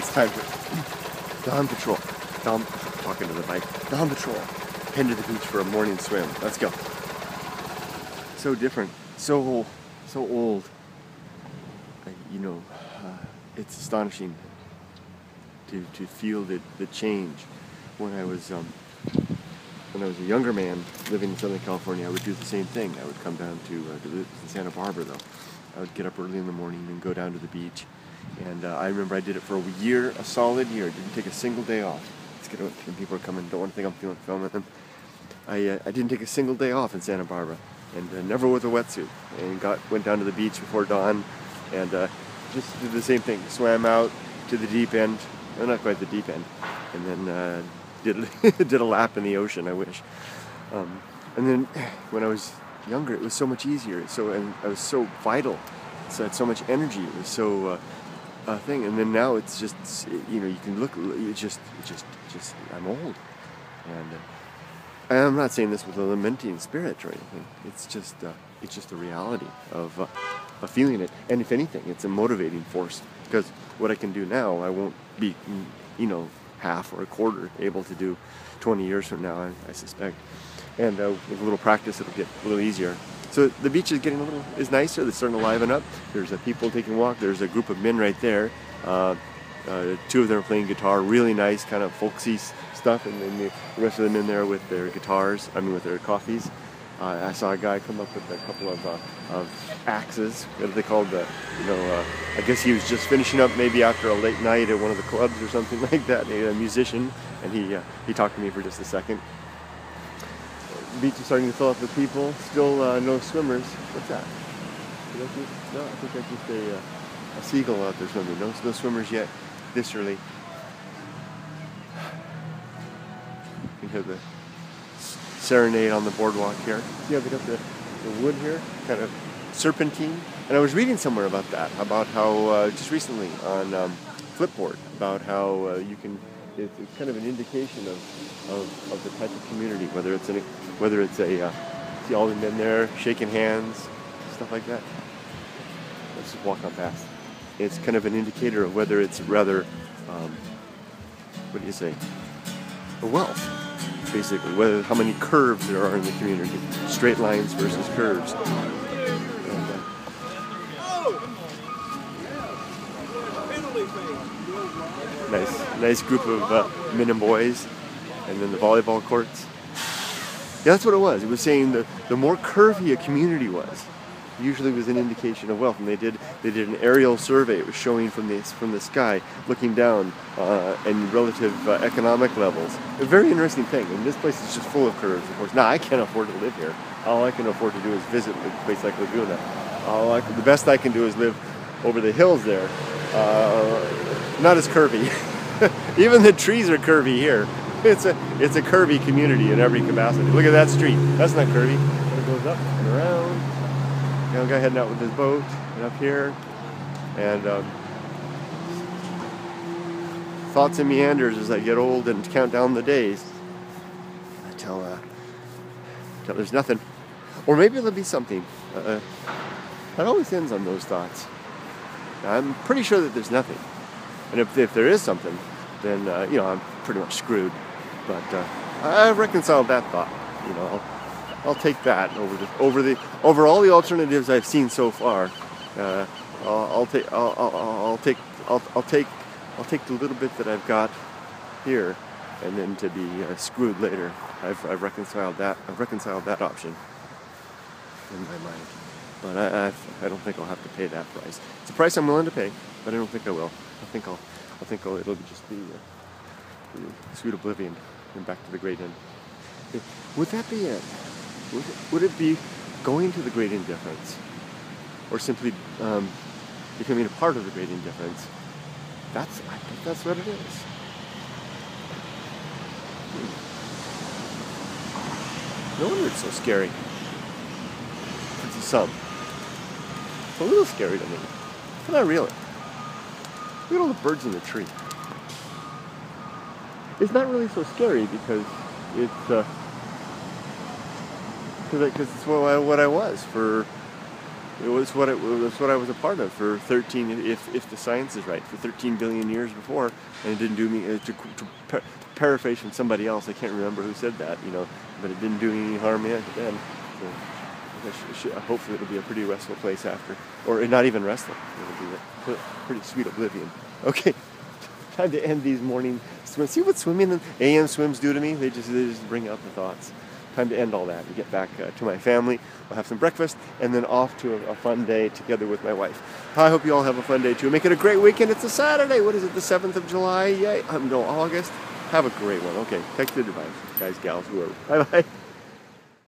It's time for dawn patrol. Talking to the bike. Dawn patrol. Head to the beach for a morning swim. Let's go. So different. So old. It's astonishing to feel the change. When I was a younger man living in Southern California, I would do the same thing. I would come down to live in Santa Barbara, though. I would get up early in the morning and go down to the beach. And I remember I did it for a solid year. I didn't take a single day off. Let's get out. People are coming. Don't want to think I'm filming them. I didn't take a single day off in Santa Barbara, and never with a wetsuit. And went down to the beach before dawn, and just did the same thing. Swam out to the deep end. Well, not quite the deep end, and then did a lap in the ocean. I wish. And then when I was younger, it was so much easier. And I was so vital. So I had so much energy. It was so thing. And then now it's just you can look. It's just I'm old, and I'm not saying this with a lamenting spirit or anything. It's just the reality of feeling it. And if anything, it's a motivating force, because what I can do now, I won't be half or a quarter able to do 20 years from now, I suspect. And with a little practice, it'll get a little easier. So the beach is getting is nicer. They're starting to liven up. There's people taking a walk. There's a group of men right there. Two of them are playing guitar, really nice, kind of folksy stuff, and then the rest of them in there with their guitars. With their coffees. I saw a guy come up with a couple of axes. What are they called? I guess he was just finishing up, maybe after a late night at one of the clubs or something like that. A musician, and he talked to me for just a second. The beach is starting to fill up with people. Still no swimmers. What's that? No, I think that's just a seagull out there swimming. No swimmers yet this early. We have the serenade on the boardwalk here. Yeah, they got the wood here, kind of serpentine. And I was reading somewhere about that, about how just recently on Flipboard, about how it's kind of an indication of the type of community, whether it's a see all the men there shaking hands, stuff like that. Let's just walk on past. It's kind of an indicator of whether it's rather a wealth, basically, how many curves there are in the community, straight lines versus curves. Nice group of men and boys, and then the volleyball courts. Yeah, that's what it was. It was saying the more curvy a community was, usually was an indication of wealth. And they did an aerial survey. It was showing from the sky, looking down, and relative economic levels. A very interesting thing. And this place is just full of curves, of course. Now I can't afford to live here. All I can afford to do is visit a place like Laguna. The best I can do is live over the hills there. Not as curvy. Even the trees are curvy here. It's a curvy community in every capacity. Look at that street. That's not curvy. It goes up and around. Young guy heading out with his boat and up here. And thoughts and meanders as I get old and count down the days until there's nothing. Or maybe there'll be something. It always ends on those thoughts. I'm pretty sure that there's nothing. And if there is something, then I'm pretty much screwed. But I've reconciled that thought. I'll take that over all the alternatives I've seen so far. I'll take the little bit that I've got here, and then to be screwed later. I've reconciled that. I've reconciled that option in my mind. But I don't think I'll have to pay that price. It's a price I'm willing to pay, but I don't think I will. It'll just be sweet oblivion and back to the great end. Would that be it? Would it be going to the great indifference, or simply becoming a part of the great indifference? I think that's what it is. No wonder it's so scary. To some. It's a little scary to me, but not really. Look at all the birds in the tree. It's not really so scary because it's what I was for It was what I was a part of for 13, if the science is right, for 13 billion years before, and it didn't do me, to paraphrase from somebody else, I can't remember who said that, but it didn't do me any harm yet then. So hopefully it'll be a pretty restful place after, or not even restful. It'll be a pretty sweet oblivion. Okay, time to end these morning swims. See what swimming and AM swims do to me? They just bring out the thoughts. Time to end all that and get back to my family. We'll have some breakfast and then off to a fun day together with my wife. I hope you all have a fun day too. Make it a great weekend. It's a Saturday. What is it, the 7th of July? Yay. No, August. Have a great one. Okay, text the device, guys, gals, whoever. Bye-bye.